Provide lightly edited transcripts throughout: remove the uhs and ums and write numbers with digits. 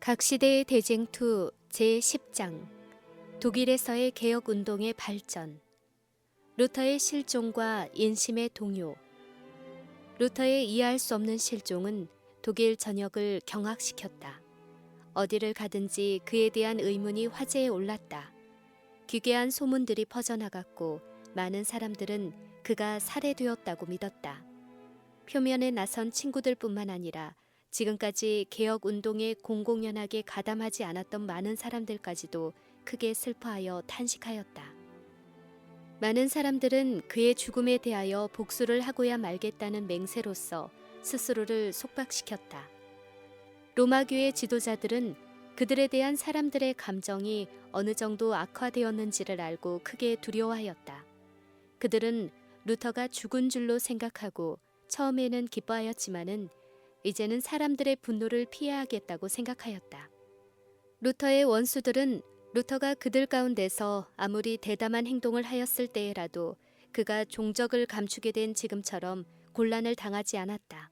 각 시대의 대쟁투 제10장 독일에서의 개혁운동의 발전 루터의 실종과 인심의 동요. 루터의 이해할 수 없는 실종은 독일 전역을 경악시켰다. 어디를 가든지 그에 대한 의문이 화제에 올랐다. 기괴한 소문들이 퍼져나갔고 많은 사람들은 그가 살해되었다고 믿었다. 표면에 나선 친구들뿐만 아니라 지금까지 개혁운동에 공공연하게 가담하지 않았던 많은 사람들까지도 크게 슬퍼하여 탄식하였다. 많은 사람들은 그의 죽음에 대하여 복수를 하고야 말겠다는 맹세로서 스스로를 속박시켰다. 로마교회 지도자들은 그들에 대한 사람들의 감정이 어느 정도 악화되었는지를 알고 크게 두려워하였다. 그들은 루터가 죽은 줄로 생각하고 처음에는 기뻐하였지만은 이제는 사람들의 분노를 피해야겠다고 생각하였다. 루터의 원수들은 루터가 그들 가운데서 아무리 대담한 행동을 하였을 때에라도 그가 종적을 감추게 된 지금처럼 곤란을 당하지 않았다.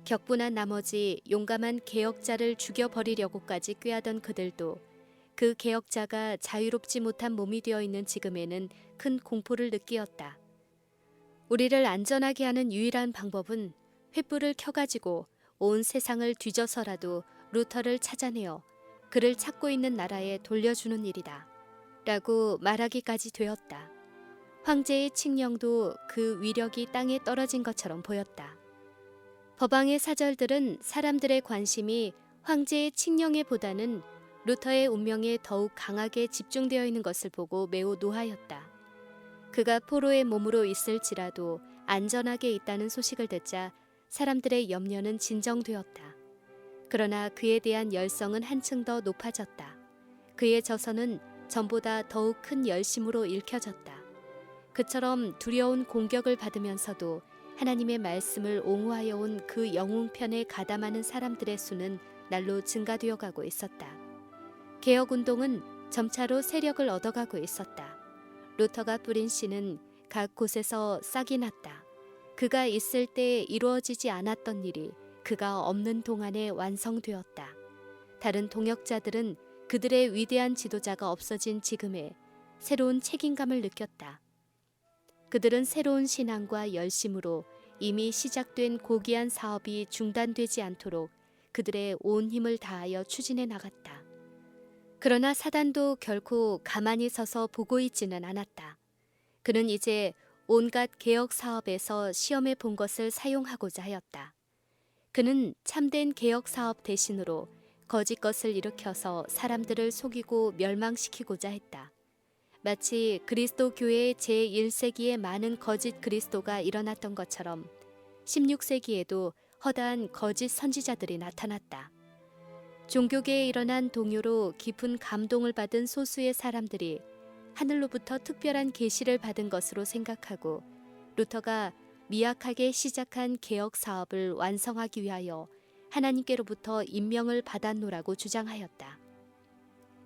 격분한 나머지 용감한 개혁자를 죽여버리려고까지 꾀하던 그들도 그 개혁자가 자유롭지 못한 몸이 되어 있는 지금에는 큰 공포를 느끼었다. 우리를 안전하게 하는 유일한 방법은 횃불을 켜가지고 온 세상을 뒤져서라도 루터를 찾아내어 그를 찾고 있는 나라에 돌려주는 일이다. 라고 말하기까지 되었다. 황제의 칙령도 그 위력이 땅에 떨어진 것처럼 보였다. 법왕의 사절들은 사람들의 관심이 황제의 칙령에 보다는 루터의 운명에 더욱 강하게 집중되어 있는 것을 보고 매우 노하였다. 그가 포로의 몸으로 있을지라도 안전하게 있다는 소식을 듣자 사람들의 염려는 진정되었다. 그러나 그에 대한 열성은 한층 더 높아졌다. 그의 저서는 전보다 더욱 큰 열심으로 읽혀졌다. 그처럼 두려운 공격을 받으면서도 하나님의 말씀을 옹호하여 온 그 영웅편에 가담하는 사람들의 수는 날로 증가되어 가고 있었다. 개혁운동은 점차로 세력을 얻어가고 있었다. 루터가 뿌린 씨는 각 곳에서 싹이 났다. 그가 있을 때 이루어지지 않았던 일이 그가 없는 동안에 완성되었다. 다른 동역자들은 그들의 위대한 지도자가 없어진 지금에 새로운 책임감을 느꼈다. 그들은 새로운 신앙과 열심으로 이미 시작된 고귀한 사업이 중단되지 않도록 그들의 온 힘을 다하여 추진해 나갔다. 그러나 사단도 결코 가만히 서서 보고 있지는 않았다. 그는 이제 온갖 개혁 사업에서 시험해 본 것을 사용하고자 하였다. 그는 참된 개혁 사업 대신으로 거짓 것을 일으켜서 사람들을 속이고 멸망시키고자 했다. 마치 그리스도 교회의 제1세기에 많은 거짓 그리스도가 일어났던 것처럼 16세기에도 허다한 거짓 선지자들이 나타났다. 종교계에 일어난 동요로 깊은 감동을 받은 소수의 사람들이 하늘로부터 특별한 계시를 받은 것으로 생각하고 루터가 미약하게 시작한 개혁 사업을 완성하기 위하여 하나님께로부터 임명을 받았노라고 주장하였다.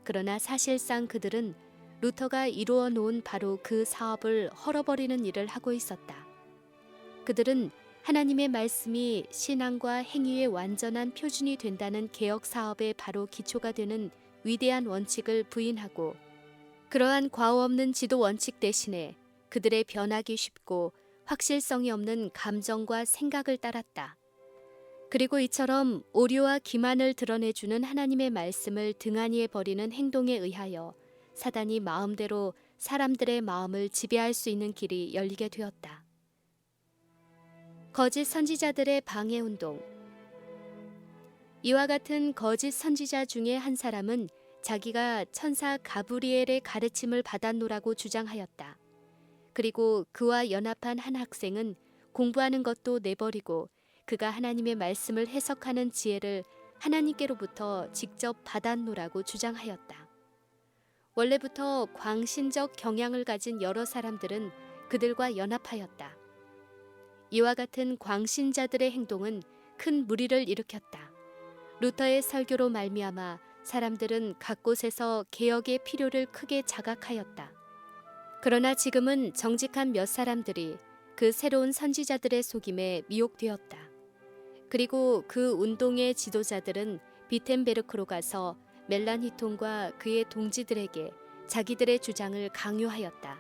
그러나 사실상 그들은 루터가 이루어 놓은 바로 그 사업을 헐어버리는 일을 하고 있었다. 그들은 하나님의 말씀이 신앙과 행위의 완전한 표준이 된다는 개혁 사업의 바로 기초가 되는 위대한 원칙을 부인하고 그러한 과오 없는 지도 원칙 대신에 그들의 변하기 쉽고 확실성이 없는 감정과 생각을 따랐다. 그리고 이처럼 오류와 기만을 드러내주는 하나님의 말씀을 등한히해 버리는 행동에 의하여 사단이 마음대로 사람들의 마음을 지배할 수 있는 길이 열리게 되었다. 거짓 선지자들의 방해운동. 이와 같은 거짓 선지자 중에 한 사람은 자기가 천사 가브리엘의 가르침을 받았노라고 주장하였다. 그리고 그와 연합한 한 학생은 공부하는 것도 내버리고 그가 하나님의 말씀을 해석하는 지혜를 하나님께로부터 직접 받았노라고 주장하였다. 원래부터 광신적 경향을 가진 여러 사람들은 그들과 연합하였다. 이와 같은 광신자들의 행동은 큰 무리를 일으켰다. 루터의 설교로 말미암아 사람들은 각 곳에서 개혁의 필요를 크게 자각하였다. 그러나 지금은 정직한 몇 사람들이 그 새로운 선지자들의 속임에 미혹되었다. 그리고 그 운동의 지도자들은 비텐베르크로 가서 멜란히톤과 그의 동지들에게 자기들의 주장을 강요하였다.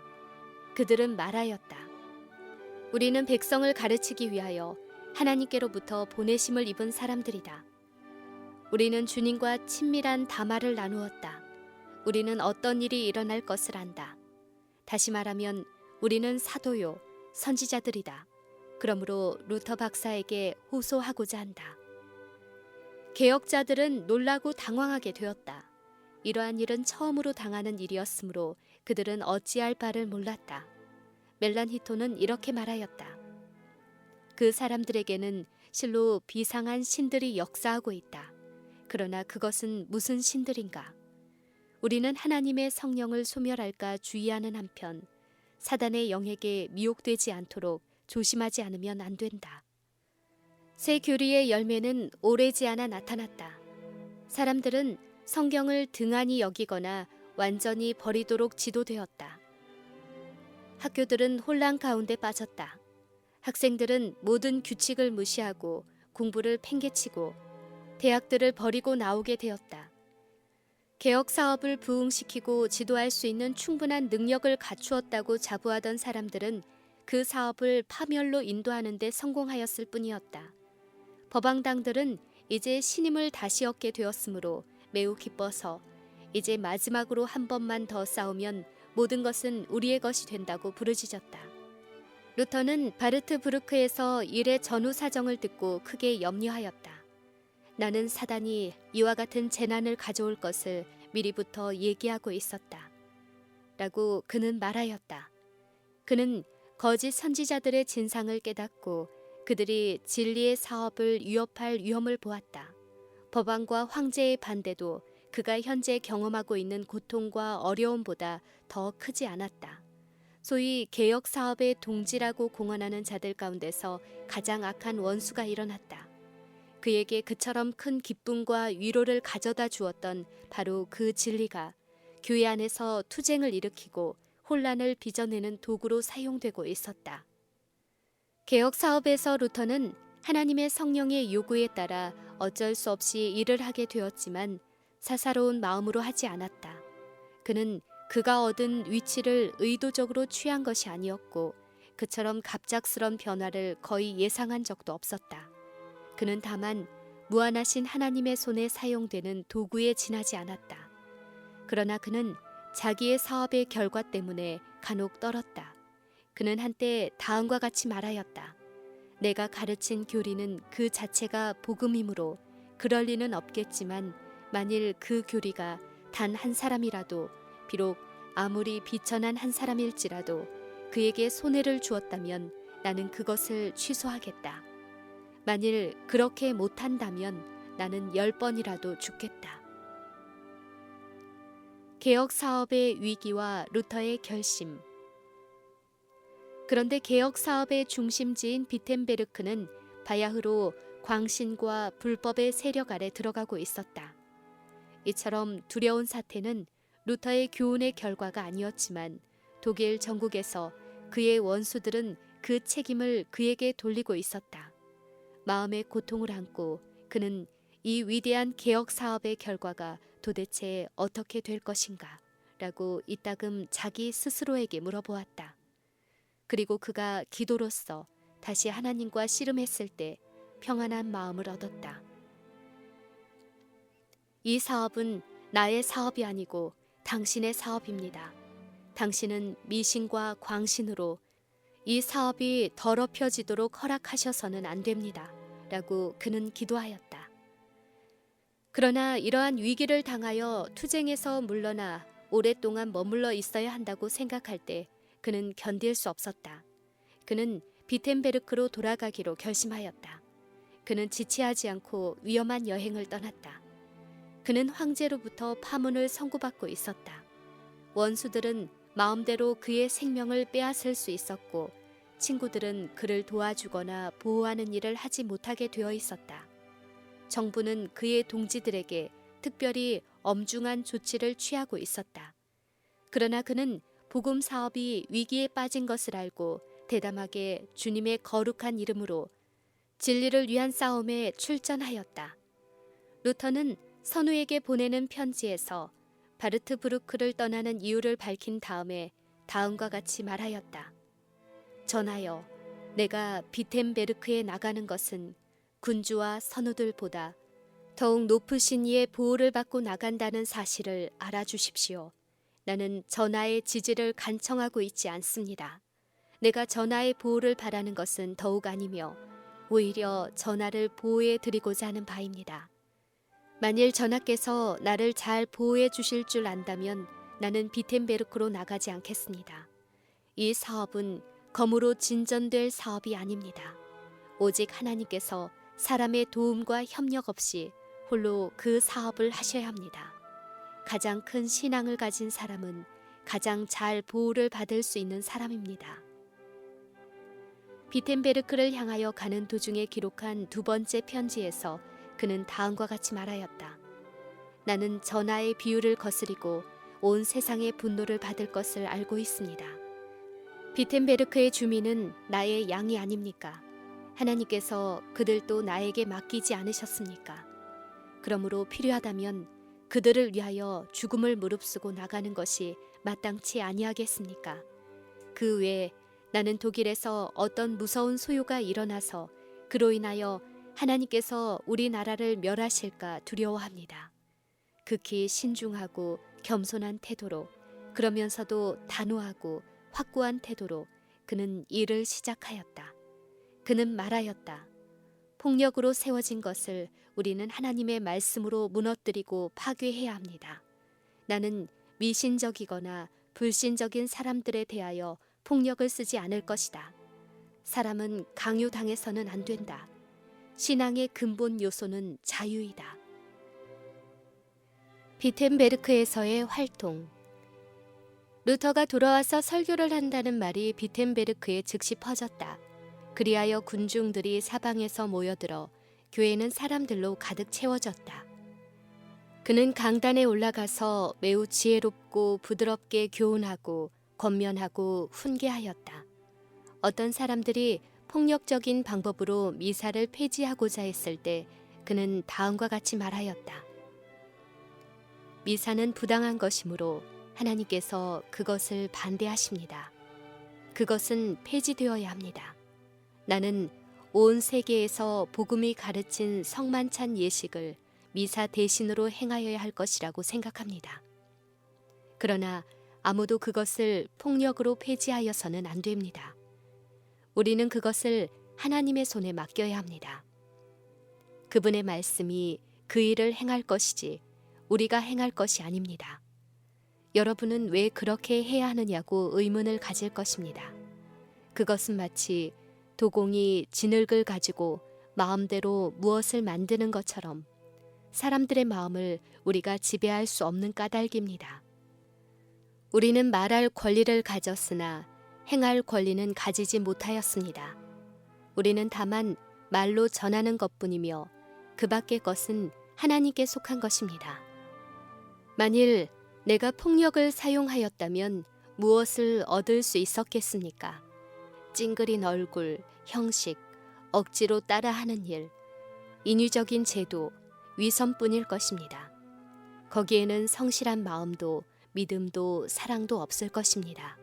그들은 말하였다. 우리는 백성을 가르치기 위하여 하나님께로부터 보내심을 입은 사람들이다. 우리는 주님과 친밀한 담화를 나누었다. 우리는 어떤 일이 일어날 것을 안다. 다시 말하면 우리는 사도요, 선지자들이다. 그러므로 루터 박사에게 호소하고자 한다. 개혁자들은 놀라고 당황하게 되었다. 이러한 일은 처음으로 당하는 일이었으므로 그들은 어찌할 바를 몰랐다. 멜란히톤은 이렇게 말하였다. 그 사람들에게는 실로 비상한 신들이 역사하고 있다. 그러나 그것은 무슨 신들인가? 우리는 하나님의 성령을 소멸할까 주의하는 한편 사단의 영에게 미혹되지 않도록 조심하지 않으면 안 된다. 새 교리의 열매는 오래지 않아 나타났다. 사람들은 성경을 등한히 여기거나 완전히 버리도록 지도되었다. 학교들은 혼란 가운데 빠졌다. 학생들은 모든 규칙을 무시하고 공부를 팽개치고 대학들을 버리고 나오게 되었다. 개혁 사업을 부흥시키고 지도할 수 있는 충분한 능력을 갖추었다고 자부하던 사람들은 그 사업을 파멸로 인도하는 데 성공하였을 뿐이었다. 법왕당들은 이제 신임을 다시 얻게 되었으므로 매우 기뻐서 이제 마지막으로 한 번만 더 싸우면 모든 것은 우리의 것이 된다고 부르짖었다. 루터는 바르트부르크에서 일의 전후 사정을 듣고 크게 염려하였다. 나는 사단이 이와 같은 재난을 가져올 것을 미리부터 얘기하고 있었다. 라고 그는 말하였다. 그는 거짓 선지자들의 진상을 깨닫고 그들이 진리의 사업을 위협할 위험을 보았다. 법왕과 황제의 반대도 그가 현재 경험하고 있는 고통과 어려움보다 더 크지 않았다. 소위 개혁 사업의 동지라고 공언하는 자들 가운데서 가장 악한 원수가 일어났다. 그에게 그처럼 큰 기쁨과 위로를 가져다 주었던 바로 그 진리가 교회 안에서 투쟁을 일으키고 혼란을 빚어내는 도구로 사용되고 있었다. 개혁 사업에서 루터는 하나님의 성령의 요구에 따라 어쩔 수 없이 일을 하게 되었지만 사사로운 마음으로 하지 않았다. 그는 그가 얻은 위치를 의도적으로 취한 것이 아니었고 그처럼 갑작스런 변화를 거의 예상한 적도 없었다. 그는 다만 무한하신 하나님의 손에 사용되는 도구에 지나지 않았다. 그러나 그는 자기의 사업의 결과 때문에 간혹 떨었다. 그는 한때 다음과 같이 말하였다. 내가 가르친 교리는 그 자체가 복음이므로 그럴 리는 없겠지만 만일 그 교리가 단 한 사람이라도 비록 아무리 비천한 한 사람일지라도 그에게 손해를 주었다면 나는 그것을 취소하겠다. 만일 그렇게 못한다면 나는 10번이라도 죽겠다. 개혁 사업의 위기와 루터의 결심. 그런데 개혁 사업의 중심지인 비텐베르크는 바야흐로 광신과 불법의 세력 아래 들어가고 있었다. 이처럼 두려운 사태는 루터의 교훈의 결과가 아니었지만 독일 전국에서 그의 원수들은 그 책임을 그에게 돌리고 있었다. 마음의 고통을 안고 그는 이 위대한 개혁 사업의 결과가 도대체 어떻게 될 것인가 라고 이따금 자기 스스로에게 물어보았다. 그리고 그가 기도로써 다시 하나님과 씨름했을 때 평안한 마음을 얻었다. 이 사업은 나의 사업이 아니고 당신의 사업입니다. 당신은 미신과 광신으로 이 사업이 더럽혀지도록 허락하셔서는 안 됩니다. 라고 그는 기도하였다. 그러나 이러한 위기를 당하여 투쟁에서 물러나 오랫동안 머물러 있어야 한다고 생각할 때 그는 견딜 수 없었다. 그는 비텐베르크로 돌아가기로 결심하였다. 그는 지체하지 않고 위험한 여행을 떠났다. 그는 황제로부터 파문을 선고받고 있었다. 원수들은 마음대로 그의 생명을 빼앗을 수 있었고 친구들은 그를 도와주거나 보호하는 일을 하지 못하게 되어 있었다. 정부는 그의 동지들에게 특별히 엄중한 조치를 취하고 있었다. 그러나 그는 복음 사업이 위기에 빠진 것을 알고 대담하게 주님의 거룩한 이름으로 진리를 위한 싸움에 출전하였다. 루터는 선우에게 보내는 편지에서 바르트브루크를 떠나는 이유를 밝힌 다음에 다음과 같이 말하였다. 전하여, 내가 비텐베르크에 나가는 것은 군주와 선우들보다 더욱 높으신 이의 보호를 받고 나간다는 사실을 알아주십시오. 나는 전하의 지지를 간청하고 있지 않습니다. 내가 전하의 보호를 바라는 것은 더욱 아니며 오히려 전하를 보호해 드리고자 하는 바입니다. 만일 전하께서 나를 잘 보호해 주실 줄 안다면 나는 비텐베르크로 나가지 않겠습니다. 이 사업은 검으로 진전될 사업이 아닙니다. 오직 하나님께서 사람의 도움과 협력 없이 홀로 그 사업을 하셔야 합니다. 가장 큰 신앙을 가진 사람은 가장 잘 보호를 받을 수 있는 사람입니다. 비텐베르크를 향하여 가는 도중에 기록한 두 번째 편지에서 그는 다음과 같이 말하였다. 나는 전하의 비유를 거스리고 온 세상의 분노를 받을 것을 알고 있습니다. 비텐베르크의 주민은 나의 양이 아닙니까? 하나님께서 그들도 나에게 맡기지 않으셨습니까? 그러므로 필요하다면 그들을 위하여 죽음을 무릅쓰고 나가는 것이 마땅치 아니하겠습니까? 그 외에 나는 독일에서 어떤 무서운 소요가 일어나서 그로 인하여 하나님께서 우리나라를 멸하실까 두려워합니다. 극히 신중하고 겸손한 태도로, 그러면서도 단호하고 확고한 태도로 그는 일을 시작하였다. 그는 말하였다. 폭력으로 세워진 것을 우리는 하나님의 말씀으로 무너뜨리고 파괴해야 합니다. 나는 미신적이거나 불신적인 사람들에 대하여 폭력을 쓰지 않을 것이다. 사람은 강요당해서는 안 된다. 신앙의 근본 요소는 자유이다. 비텐베르크에서의 활동. 루터가 돌아와서 설교를 한다는 말이 비텐베르크에 즉시 퍼졌다. 그리하여 군중들이 사방에서 모여들어 교회는 사람들로 가득 채워졌다. 그는 강단에 올라가서 매우 지혜롭고 부드럽게 교훈하고 권면하고 훈계하였다. 어떤 사람들이 폭력적인 방법으로 미사를 폐지하고자 했을 때 그는 다음과 같이 말하였다. 미사는 부당한 것이므로 하나님께서 그것을 반대하십니다. 그것은 폐지되어야 합니다. 나는 온 세계에서 복음이 가르친 성만찬 예식을 미사 대신으로 행하여야 할 것이라고 생각합니다. 그러나 아무도 그것을 폭력으로 폐지하여서는 안 됩니다. 우리는 그것을 하나님의 손에 맡겨야 합니다. 그분의 말씀이 그 일을 행할 것이지 우리가 행할 것이 아닙니다. 여러분은 왜 그렇게 해야 하느냐고 의문을 가질 것입니다. 그것은 마치 도공이 진흙을 가지고 마음대로 무엇을 만드는 것처럼 사람들의 마음을 우리가 지배할 수 없는 까닭입니다. 우리는 말할 권리를 가졌으나 행할 권리는 가지지 못하였습니다. 우리는 다만 말로 전하는 것뿐이며 그 밖의 것은 하나님께 속한 것입니다. 만일 내가 폭력을 사용하였다면 무엇을 얻을 수 있었겠습니까? 찡그린 얼굴, 형식, 억지로 따라하는 일, 인위적인 제도, 위선뿐일 것입니다. 거기에는 성실한 마음도 믿음도 사랑도 없을 것입니다.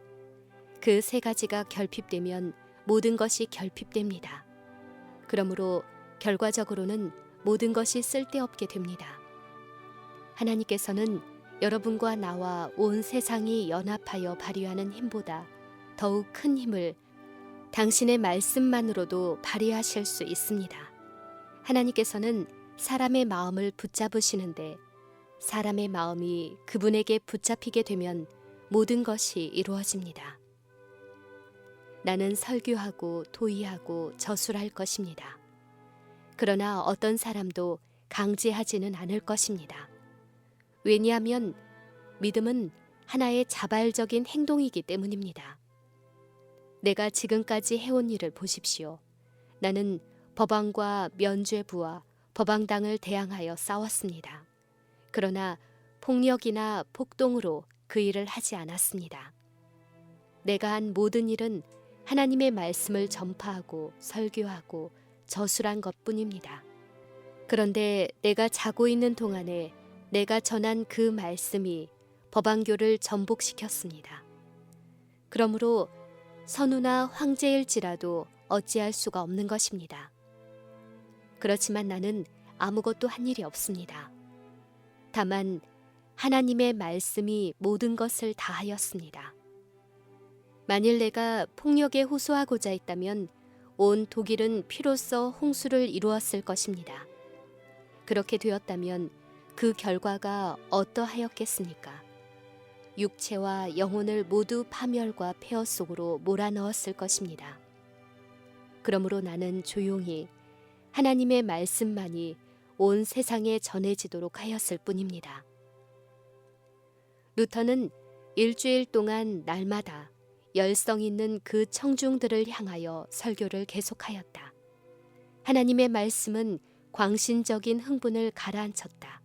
그 세 가지가 결핍되면 모든 것이 결핍됩니다. 그러므로 결과적으로는 모든 것이 쓸데없게 됩니다. 하나님께서는 여러분과 나와 온 세상이 연합하여 발휘하는 힘보다 더욱 큰 힘을 당신의 말씀만으로도 발휘하실 수 있습니다. 하나님께서는 사람의 마음을 붙잡으시는데 사람의 마음이 그분에게 붙잡히게 되면 모든 것이 이루어집니다. 나는 설교하고 도의하고 저술할 것입니다. 그러나 어떤 사람도 강제하지는 않을 것입니다. 왜냐하면 믿음은 하나의 자발적인 행동이기 때문입니다. 내가 지금까지 해온 일을 보십시오. 나는 법왕과 면죄부와 법왕당을 대항하여 싸웠습니다. 그러나 폭력이나 폭동으로 그 일을 하지 않았습니다. 내가 한 모든 일은 하나님의 말씀을 전파하고 설교하고 저술한 것뿐입니다. 그런데 내가 자고 있는 동안에 내가 전한 그 말씀이 법안교를 전복시켰습니다. 그러므로 선우나 황제일지라도 어찌할 수가 없는 것입니다. 그렇지만 나는 아무것도 한 일이 없습니다. 다만 하나님의 말씀이 모든 것을 다하였습니다. 만일 내가 폭력에 호소하고자 했다면 온 독일은 피로써 홍수를 이루었을 것입니다. 그렇게 되었다면 그 결과가 어떠하였겠습니까? 육체와 영혼을 모두 파멸과 폐허 속으로 몰아넣었을 것입니다. 그러므로 나는 조용히 하나님의 말씀만이 온 세상에 전해지도록 하였을 뿐입니다. 루터는 일주일 동안 날마다 열성 있는 그 청중들을 향하여 설교를 계속하였다. 하나님의 말씀은 광신적인 흥분을 가라앉혔다.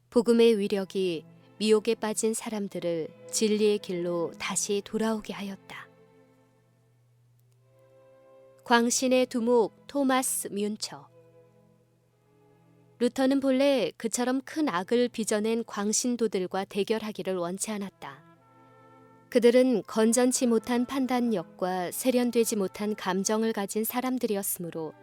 복음의 위력이 미혹에 빠진 사람들을 진리의 길로 다시 돌아오게 하였다. 광신의 두목 토마스 뮌처. 루터는 본래 그처럼 큰 악을 빚어낸 광신도들과 대결하기를 원치 않았다. 그들은 건전치 못한 판단력과 세련되지 못한 감정을 가진 사람들이었으므로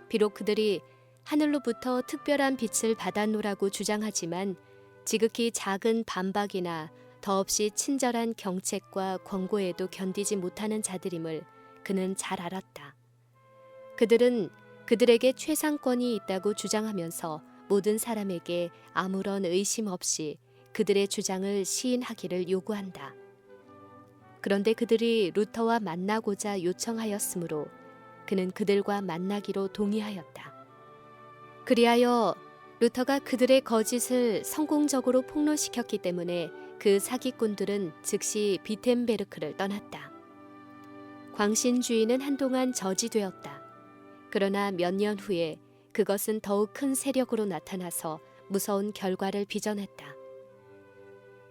비록 그들이 하늘로부터 특별한 빛을 받았노라고 주장하지만 지극히 작은 반박이나 더없이 친절한 경책과 권고에도 견디지 못하는 자들임을 그는 잘 알았다. 그들은 그들에게 최상권이 있다고 주장하면서 모든 사람에게 아무런 의심 없이 그들의 주장을 시인하기를 요구한다. 그런데 그들이 루터와 만나고자 요청하였으므로 그는 그들과 만나기로 동의하였다. 그리하여 루터가 그들의 거짓을 성공적으로 폭로시켰기 때문에 그 사기꾼들은 즉시 비텐베르크를 떠났다. 광신주의는 한동안 저지되었다. 그러나 몇 년 후에 그것은 더욱 큰 세력으로 나타나서 무서운 결과를 빚어냈다.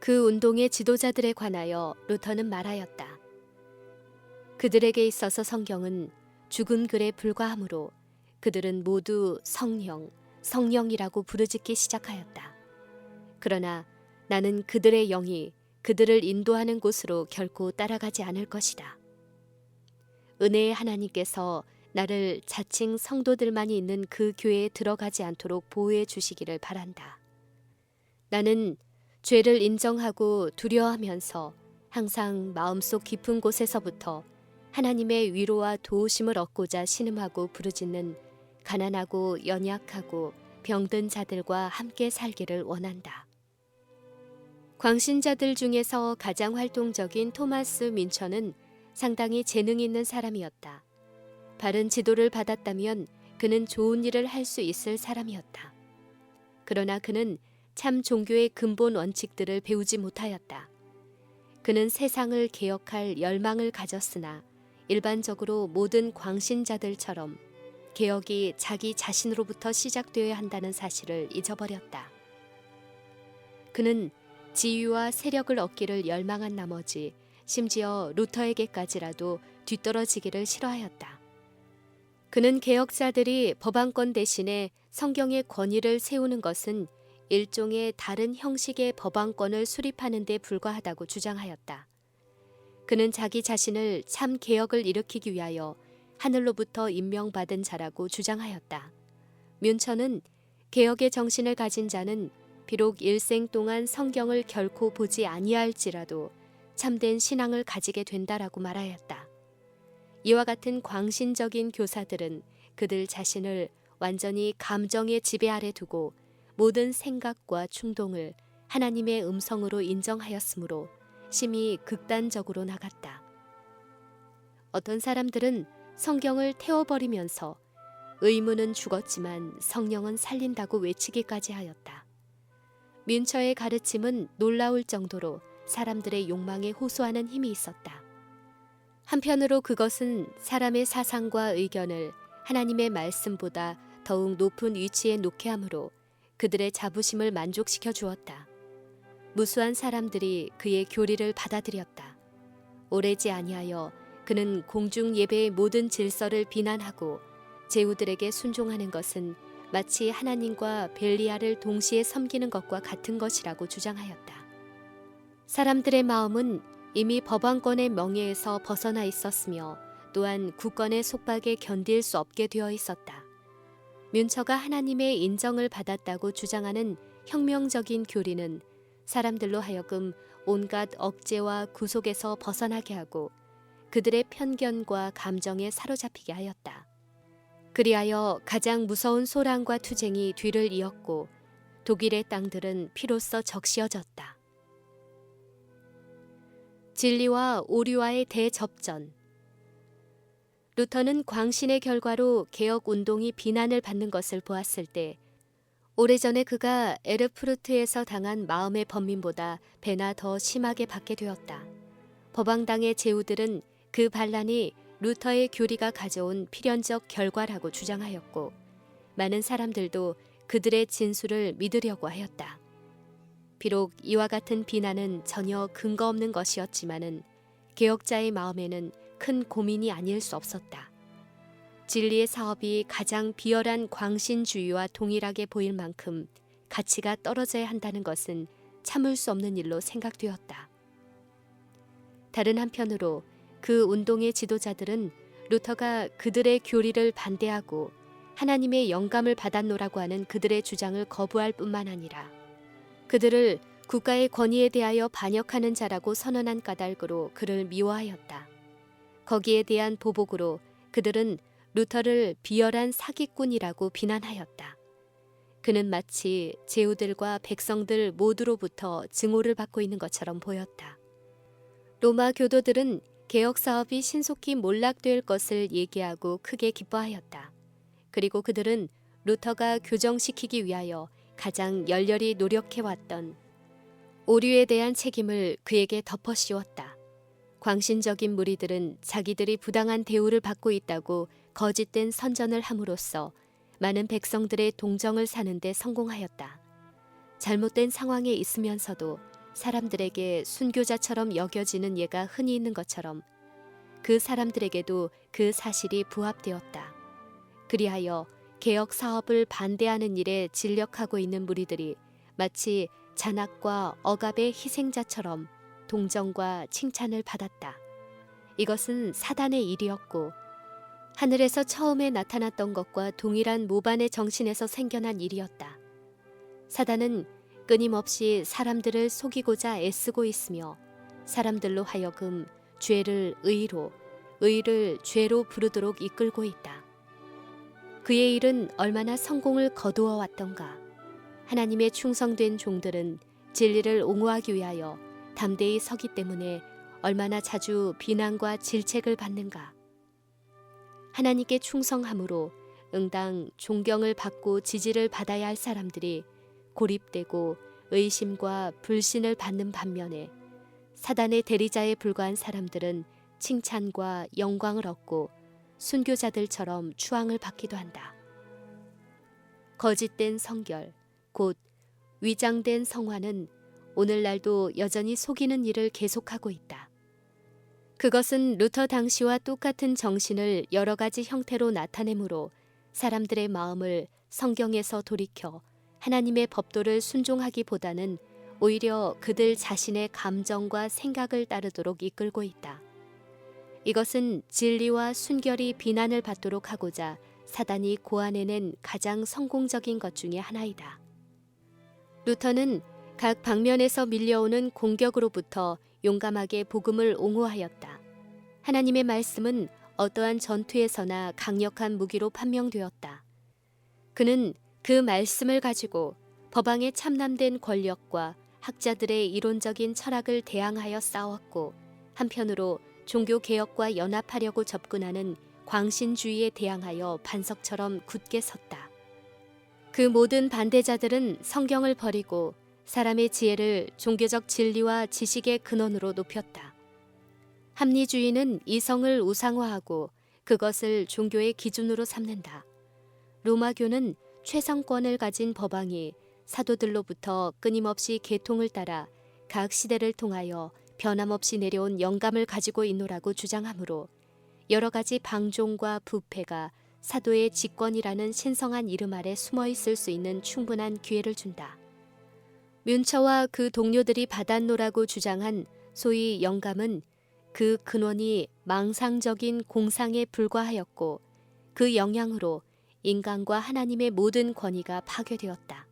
그 운동의 지도자들에 관하여 루터는 말하였다. 그들에게 있어서 성경은 죽은 글에 불과하므로 그들은 모두 성령, 성령이라고 부르짖기 시작하였다. 그러나 나는 그들의 영이 그들을 인도하는 곳으로 결코 따라가지 않을 것이다. 은혜의 하나님께서 나를 자칭 성도들만이 있는 그 교회에 들어가지 않도록 보호해 주시기를 바란다. 나는 죄를 인정하고 두려워하면서 항상 마음속 깊은 곳에서부터 하나님의 위로와 도우심을 얻고자 신음하고 부르짖는 가난하고 연약하고 병든 자들과 함께 살기를 원한다. 광신자들 중에서 가장 활동적인 토마스 뮌처는 상당히 재능 있는 사람이었다. 바른 지도를 받았다면 그는 좋은 일을 할 수 있을 사람이었다. 그러나 그는 참 종교의 근본 원칙들을 배우지 못하였다. 그는 세상을 개혁할 열망을 가졌으나 일반적으로 모든 광신자들처럼 개혁이 자기 자신으로부터 시작되어야 한다는 사실을 잊어버렸다. 그는 지위와 세력을 얻기를 열망한 나머지 심지어 루터에게까지라도 뒤떨어지기를 싫어하였다. 그는 개혁자들이 법안권 대신에 성경의 권위를 세우는 것은 일종의 다른 형식의 법안권을 수립하는 데 불과하다고 주장하였다. 그는 자기 자신을 참 개혁을 일으키기 위하여 하늘로부터 임명받은 자라고 주장하였다. 뮌처는 개혁의 정신을 가진 자는 비록 일생 동안 성경을 결코 보지 아니할지라도 참된 신앙을 가지게 된다라고 말하였다. 이와 같은 광신적인 교사들은 그들 자신을 완전히 감정의 지배 아래 두고 모든 생각과 충동을 하나님의 음성으로 인정하였으므로 심히 극단적으로 나갔다. 어떤 사람들은 성경을 태워버리면서 의문은 죽었지만 성령은 살린다고 외치기까지 하였다. 뮌처의 가르침은 놀라울 정도로 사람들의 욕망에 호소하는 힘이 있었다. 한편으로 그것은 사람의 사상과 의견을 하나님의 말씀보다 더욱 높은 위치에 놓게 하므로 그들의 자부심을 만족시켜 주었다. 무수한 사람들이 그의 교리를 받아들였다. 오래지 아니하여 그는 공중 예배의 모든 질서를 비난하고 제후들에게 순종하는 것은 마치 하나님과 벨리알을 동시에 섬기는 것과 같은 것이라고 주장하였다. 사람들의 마음은 이미 법왕권의 명예에서 벗어나 있었으며 또한 국권의 속박에 견딜 수 없게 되어 있었다. 뮌처가 하나님의 인정을 받았다고 주장하는 혁명적인 교리는 사람들로 하여금 온갖 억제와 구속에서 벗어나게 하고 그들의 편견과 감정에 사로잡히게 하였다. 그리하여 가장 무서운 소란과 투쟁이 뒤를 이었고 독일의 땅들은 피로써 적시어졌다. 진리와 오류와의 대접전. 루터는 광신의 결과로 개혁운동이 비난을 받는 것을 보았을 때 오래전에 그가 에르푸르트에서 당한 마음의 번민보다 배나 더 심하게 받게 되었다. 법왕당의 제후들은 그 반란이 루터의 교리가 가져온 필연적 결과라고 주장하였고 많은 사람들도 그들의 진술을 믿으려고 하였다. 비록 이와 같은 비난은 전혀 근거 없는 것이었지만은 개혁자의 마음에는 큰 고민이 아닐 수 없었다. 진리의 사업이 가장 비열한 광신주의와 동일하게 보일 만큼 가치가 떨어져야 한다는 것은 참을 수 없는 일로 생각되었다. 다른 한편으로 그 운동의 지도자들은 루터가 그들의 교리를 반대하고 하나님의 영감을 받았노라고 하는 그들의 주장을 거부할 뿐만 아니라 그들을 국가의 권위에 대하여 반역하는 자라고 선언한 까닭으로 그를 미워하였다. 거기에 대한 보복으로 그들은 루터를 비열한 사기꾼이라고 비난하였다. 그는 마치 제후들과 백성들 모두로부터 증오를 받고 있는 것처럼 보였다. 로마 교도들은 개혁 사업이 신속히 몰락될 것을 얘기하고 크게 기뻐하였다. 그리고 그들은 루터가 교정시키기 위하여 가장 열렬히 노력해왔던 오류에 대한 책임을 그에게 덮어 씌웠다. 광신적인 무리들은 자기들이 부당한 대우를 받고 있다고 거짓된 선전을 함으로써 많은 백성들의 동정을 사는 데 성공하였다. 잘못된 상황에 있으면서도 사람들에게 순교자처럼 여겨지는 예가 흔히 있는 것처럼 그 사람들에게도 그 사실이 부합되었다. 그리하여 개혁 사업을 반대하는 일에 진력하고 있는 무리들이 마치 잔악과 억압의 희생자처럼 동정과 칭찬을 받았다. 이것은 사단의 일이었고 하늘에서 처음에 나타났던 것과 동일한 모반의 정신에서 생겨난 일이었다. 사단은 끊임없이 사람들을 속이고자 애쓰고 있으며 사람들로 하여금 죄를 의로, 의를 죄로 부르도록 이끌고 있다. 그의 일은 얼마나 성공을 거두어 왔던가. 하나님의 충성된 종들은 진리를 옹호하기 위하여 담대히 서기 때문에 얼마나 자주 비난과 질책을 받는가. 하나님께 충성함으로 응당 존경을 받고 지지를 받아야 할 사람들이 고립되고 의심과 불신을 받는 반면에 사단의 대리자에 불과한 사람들은 칭찬과 영광을 얻고 순교자들처럼 추앙을 받기도 한다. 거짓된 성결, 곧 위장된 성화는 오늘날도 여전히 속이는 일을 계속하고 있다. 그것은 루터 당시와 똑같은 정신을 여러 가지 형태로 나타내므로 사람들의 마음을 성경에서 돌이켜 하나님의 법도를 순종하기보다는 오히려 그들 자신의 감정과 생각을 따르도록 이끌고 있다. 이것은 진리와 순결이 비난을 받도록 하고자 사단이 고안해낸 가장 성공적인 것 중에 하나이다. 루터는 각 방면에서 밀려오는 공격으로부터 용감하게 복음을 옹호하였다. 하나님의 말씀은 어떠한 전투에서나 강력한 무기로 판명되었다. 그는 그 말씀을 가지고 법왕의 참남된 권력과 학자들의 이론적인 철학을 대항하여 싸웠고 한편으로 종교개혁과 연합하려고 접근하는 광신주의에 대항하여 반석처럼 굳게 섰다. 그 모든 반대자들은 성경을 버리고 사람의 지혜를 종교적 진리와 지식의 근원으로 높였다. 합리주의는 이성을 우상화하고 그것을 종교의 기준으로 삼는다. 로마교는 최상권을 가진 법왕이 사도들로부터 끊임없이 계통을 따라 각 시대를 통하여 변함없이 내려온 영감을 가지고 있노라고 주장하므로 여러 가지 방종과 부패가 사도의 직권이라는 신성한 이름 아래 숨어 있을 수 있는 충분한 기회를 준다. 뮌처와 그 동료들이 받았노라고 주장한 소위 영감은 그 근원이 망상적인 공상에 불과하였고 그 영향으로 인간과 하나님의 모든 권위가 파괴되었다.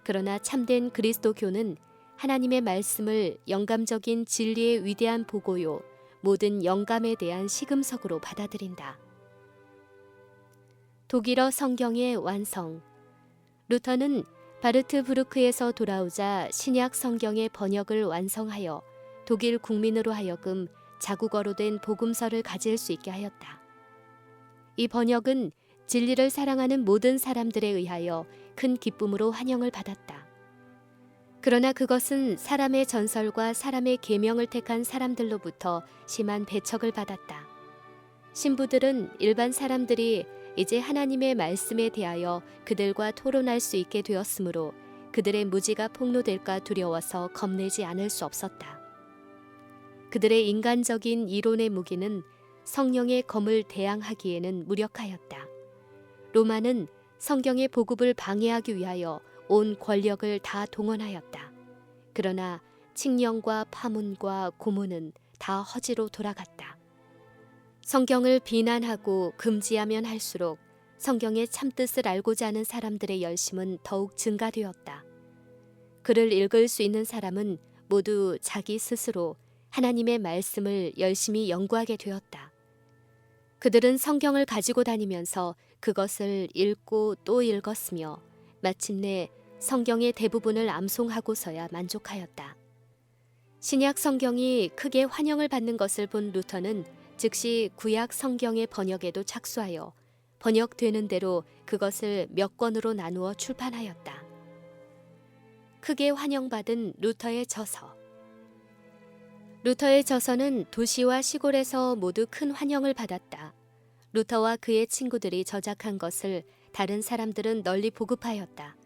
그러나 참된 그리스도교는 하나님의 말씀을 영감적인 진리의 위대한 보고요, 모든 영감에 대한 시금석으로 받아들인다. 독일어 성경의 완성. 루터는 바르트부르크에서 돌아오자 신약 성경의 번역을 완성하여 독일 국민으로 하여금 자국어로 된 복음서를 가질 수 있게 하였다. 이 번역은 진리를 사랑하는 모든 사람들에 의하여 큰 기쁨으로 환영을 받았다. 그러나 그것은 사람의 전설과 사람의 계명을 택한 사람들로부터 심한 배척을 받았다. 신부들은 일반 사람들이 이제 하나님의 말씀에 대하여 그들과 토론할 수 있게 되었으므로 그들의 무지가 폭로될까 두려워서 겁내지 않을 수 없었다. 그들의 인간적인 이론의 무기는 성령의 검을 대항하기에는 무력하였다. 로마는 성경의 보급을 방해하기 위하여 온 권력을 다 동원하였다. 그러나 칙령과 파문과 고문은 다 허지로 돌아갔다. 성경을 비난하고 금지하면 할수록 성경의 참뜻을 알고자 하는 사람들의 열심은 더욱 증가되었다. 글을 읽을 수 있는 사람은 모두 자기 스스로 하나님의 말씀을 열심히 연구하게 되었다. 그들은 성경을 가지고 다니면서 그것을 읽고 또 읽었으며 마침내 성경의 대부분을 암송하고서야 만족하였다. 신약 성경이 크게 환영을 받는 것을 본 루터는 즉시 구약 성경의 번역에도 착수하여 번역되는 대로 그것을 몇 권으로 나누어 출판하였다. 크게 환영받은 루터의 저서. 루터의 저서는 도시와 시골에서 모두 큰 환영을 받았다. 루터와 그의 친구들이 저작한 것을 다른 사람들은 널리 보급하였다.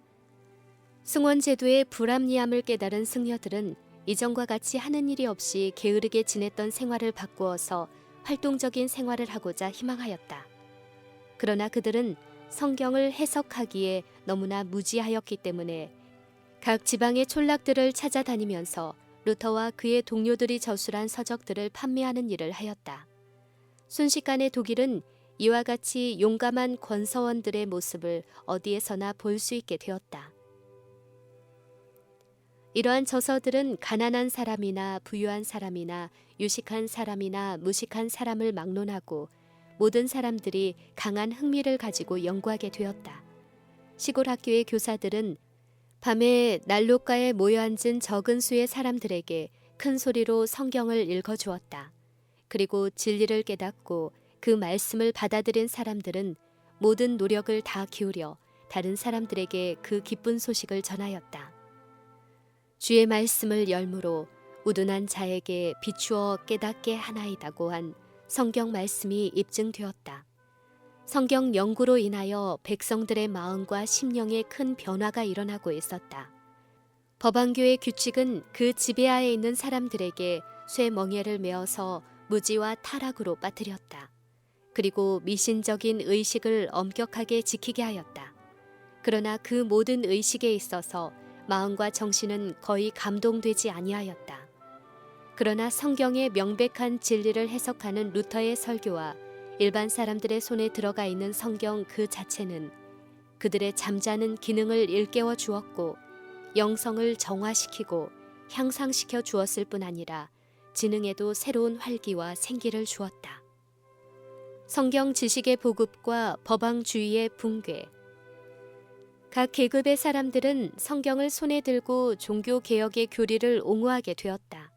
승원제도의 불합리함을 깨달은 승려들은 이전과 같이 하는 일이 없이 게으르게 지냈던 생활을 바꾸어서 활동적인 생활을 하고자 희망하였다. 그러나 그들은 성경을 해석하기에 너무나 무지하였기 때문에 각 지방의 촌락들을 찾아다니면서 루터와 그의 동료들이 저술한 서적들을 판매하는 일을 하였다. 순식간에 독일은 이와 같이 용감한 권서원들의 모습을 어디에서나 볼 수 있게 되었다. 이러한 저서들은 가난한 사람이나 부유한 사람이나 유식한 사람이나 무식한 사람을 막론하고 모든 사람들이 강한 흥미를 가지고 연구하게 되었다. 시골 학교의 교사들은 밤에 난로가에 모여 앉은 적은 수의 사람들에게 큰 소리로 성경을 읽어주었다. 그리고 진리를 깨닫고 그 말씀을 받아들인 사람들은 모든 노력을 다 기울여 다른 사람들에게 그 기쁜 소식을 전하였다. 주의 말씀을 열무로 우둔한 자에게 비추어 깨닫게 하나이다고 한 성경 말씀이 입증되었다. 성경 연구로 인하여 백성들의 마음과 심령에 큰 변화가 일어나고 있었다. 법안교의 규칙은 그 지배하에 있는 사람들에게 쇠멍에를 메어서 무지와 타락으로 빠뜨렸다. 그리고 미신적인 의식을 엄격하게 지키게 하였다. 그러나 그 모든 의식에 있어서 마음과 정신은 거의 감동되지 아니하였다. 그러나 성경의 명백한 진리를 해석하는 루터의 설교와 일반 사람들의 손에 들어가 있는 성경 그 자체는 그들의 잠자는 기능을 일깨워 주었고 영성을 정화시키고 향상시켜 주었을 뿐 아니라 지능에도 새로운 활기와 생기를 주었다. 성경 지식의 보급과 법왕주의의 붕괴. 각 계급의 사람들은 성경을 손에 들고 종교개혁의 교리를 옹호하게 되었다.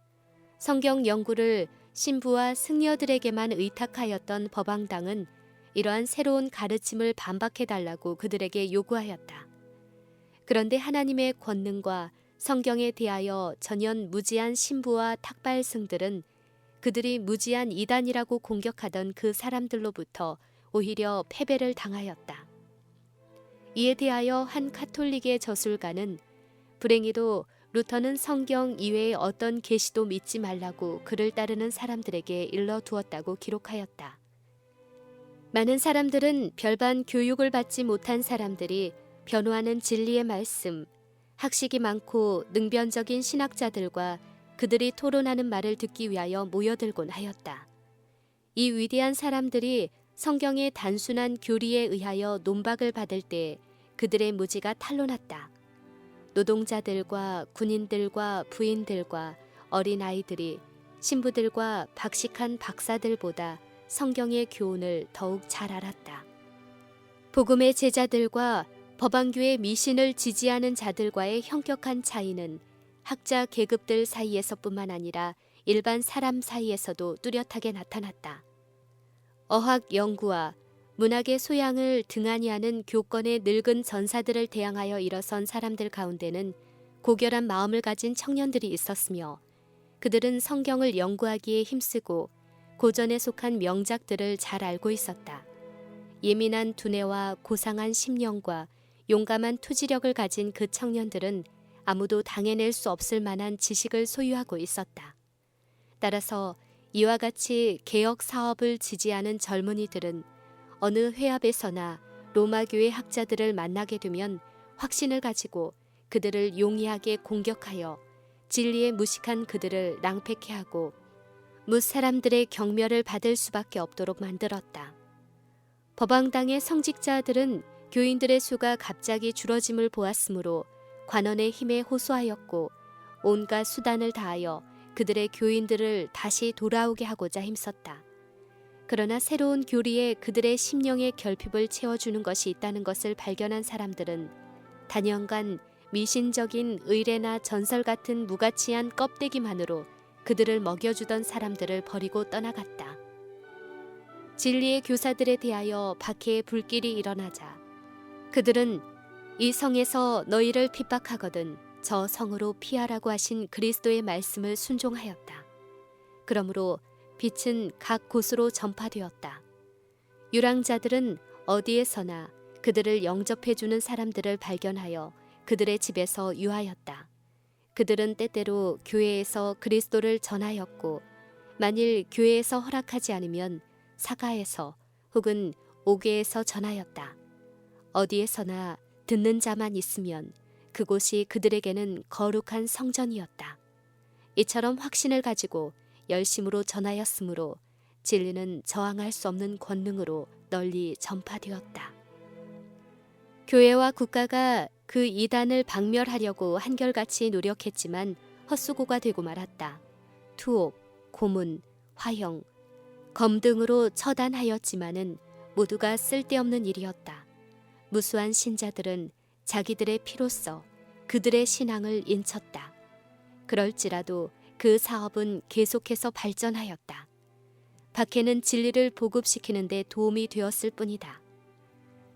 성경 연구를 신부와 승려들에게만 의탁하였던 법왕당은 이러한 새로운 가르침을 반박해달라고 그들에게 요구하였다. 그런데 하나님의 권능과 성경에 대하여 전연 무지한 신부와 탁발승들은 그들이 무지한 이단이라고 공격하던 그 사람들로부터 오히려 패배를 당하였다. 이에 대하여 한 카톨릭의 저술가는 불행히도 루터는 성경 이외의 어떤 계시도 믿지 말라고 그를 따르는 사람들에게 일러두었다고 기록하였다. 많은 사람들은 별반 교육을 받지 못한 사람들이 변호하는 진리의 말씀, 학식이 많고 능변적인 신학자들과 그들이 토론하는 말을 듣기 위하여 모여들곤 하였다. 이 위대한 사람들이 성경의 단순한 교리에 의하여 논박을 받을 때 그들의 무지가 탄로났다. 노동자들과 군인들과 부인들과 어린아이들이 신부들과 박식한 박사들보다 성경의 교훈을 더욱 잘 알았다. 복음의 제자들과 법안교의 미신을 지지하는 자들과의 현격한 차이는 학자 계급들 사이에서뿐만 아니라 일반 사람 사이에서도 뚜렷하게 나타났다. 어학 연구와 문학의 소양을 등한히 하는 교권의 늙은 전사들을 대항하여 일어선 사람들 가운데는 고결한 마음을 가진 청년들이 있었으며 그들은 성경을 연구하기에 힘쓰고 고전에 속한 명작들을 잘 알고 있었다. 예민한 두뇌와 고상한 심령과 용감한 투지력을 가진 그 청년들은 아무도 당해낼 수 없을 만한 지식을 소유하고 있었다. 따라서 이와 같이 개혁 사업을 지지하는 젊은이들은 어느 회합에서나 로마교회 학자들을 만나게 되면 확신을 가지고 그들을 용이하게 공격하여 진리에 무식한 그들을 낭패케 하고 뭇사람들의 경멸을 받을 수밖에 없도록 만들었다. 법왕당의 성직자들은 교인들의 수가 갑자기 줄어짐을 보았으므로 관원의 힘에 호소하였고 온갖 수단을 다하여 그들의 교인들을 다시 돌아오게 하고자 힘썼다. 그러나 새로운 교리에 그들의 심령의 결핍을 채워주는 것이 있다는 것을 발견한 사람들은 단연간 미신적인 의례나 전설 같은 무가치한 껍데기만으로 그들을 먹여주던 사람들을 버리고 떠나갔다. 진리의 교사들에 대하여 박해의 불길이 일어나자 그들은 이 성에서 너희를 핍박하거든 저 성으로 피하라고 하신 그리스도의 말씀을 순종하였다. 그러므로 빛은 각 곳으로 전파되었다. 유랑자들은 어디에서나 그들을 영접해주는 사람들을 발견하여 그들의 집에서 유하였다. 그들은 때때로 교회에서 그리스도를 전하였고 만일 교회에서 허락하지 않으면 사가에서 혹은 옥외에서 전하였다. 어디에서나 듣는 자만 있으면 그곳이 그들에게는 거룩한 성전이었다. 이처럼 확신을 가지고 열심으로 전하였으므로 진리는 저항할 수 없는 권능으로 널리 전파되었다. 교회와 국가가 그 이단을 박멸하려고 한결같이 노력했지만 헛수고가 되고 말았다. 투옥, 고문, 화형, 검 등으로 처단하였지만은 모두가 쓸데없는 일이었다. 무수한 신자들은 자기들의 피로써 그들의 신앙을 인쳤다. 그럴지라도 그 사업은 계속해서 발전하였다. 박해는 진리를 보급시키는 데 도움이 되었을 뿐이다.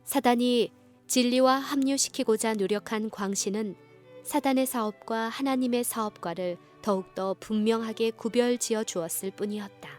사단이 진리와 합류시키고자 노력한 광신은 사단의 사업과 하나님의 사업과를 더욱더 분명하게 구별지어 주었을 뿐이었다.